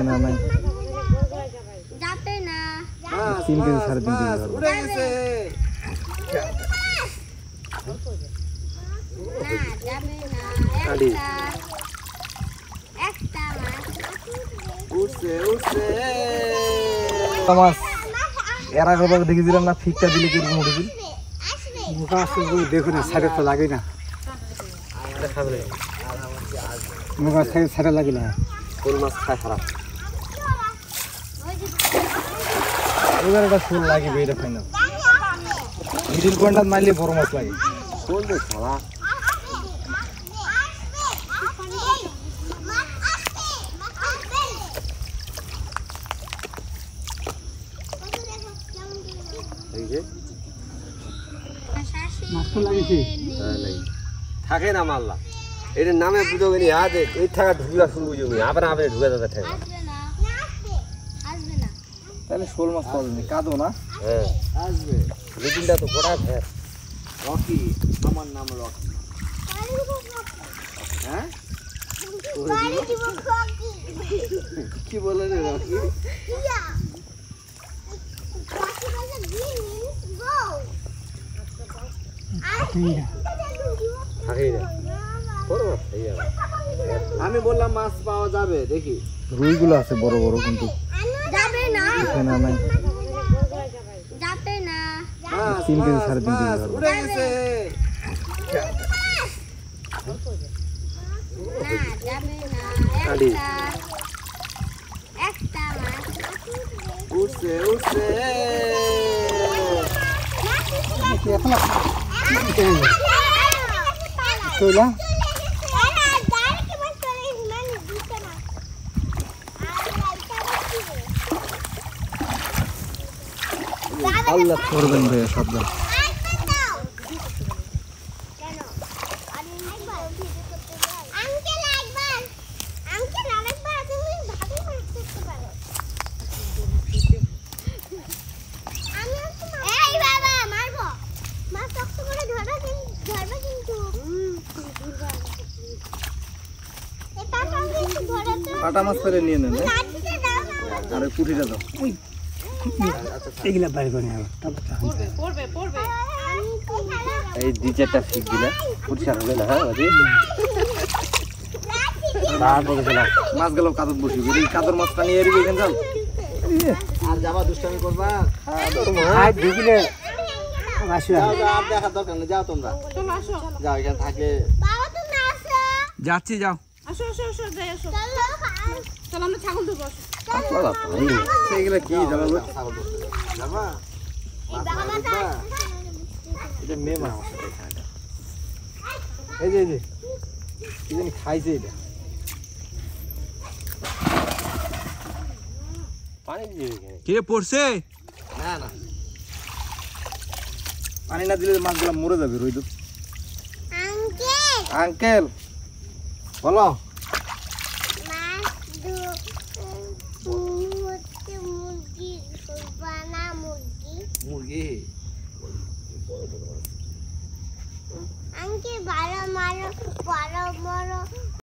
না নাই যাবে না 3 কেজি 3.5 কেজি উড়ে গেছে না যাবে না আড়ি একটা মাছ উঠছে উঠছে মাছ এর আগেবার দেখেছিলাম না ফিকটা দিলে কিরকম উঠেছিল মোটা আসছে দেখুন সাইডে তো লাগে না মোটা সাইডে লাগে না কোন মাছ খায় খারাপ এবার এটা ফুল লাগবে এটা ফাইনাল মিডিল পয়েন্টটা মারলে বড় মাছ লাগে কোন দে খালা এই যে মাছ তো লাগেছে থাকে না মাল্লা এটার নামে বুঝবে নি আজ এই থাকা ঢুকিয়া শুরু বুঝবি আবার আবার ঢুকে যাবে থাকে আসবে না আসবে না তাহলে শোল মাছ পাওয়া যাবে কাদো না হ্যাঁ আসবে মিডিলটা তো বড় আছে রকি আমার নাম রকি হ্যাঁ কি বলে রে রকি আমি বললাম মাছ পাওয়া যাবে দেখি রুইগুলো আছে বড় বড় কিন্তু যাবে না এখানে নাই যাবে না 3 কেজি 3.5 কেজি উড়ে গেছে না যাবে না আড়ি একটা মাছ উঠছে উঠছে কইলা আল্লাহ করবেন ভাই শব্দ কাটা মাছ ফেলে নিয়ে নেন আরে পুঁটিটা দাও এগুলা বাইরে করে এই দুই চারটা ফিক দিলে পরিষ্কার হবে না হ্যাঁ মাছ গেল কাদর বসি এই কাদর মাছটা নিয়ে এরিবে এখানে যাও আর যাবা দুষ্টামি করবা হাত ঢুকিলে যাও যাও আর দেখার দরকার নেই যাও তোমরা যাও এখানে থাকলে যাচ্ছি যাও আসো আসো আসো যাই আসো চলো আমরা ছাগল ধরবো আসো এগুলা কি জামাল যাবা এটা মেয়ে মাছ এই যে কি জানি খাইছে এটা পানি দিয়ে কে পড়ছে না না পানি না দিলে মাছগুলো মরে যাবে রইদ আঙ্কেল আঙ্কেল বলো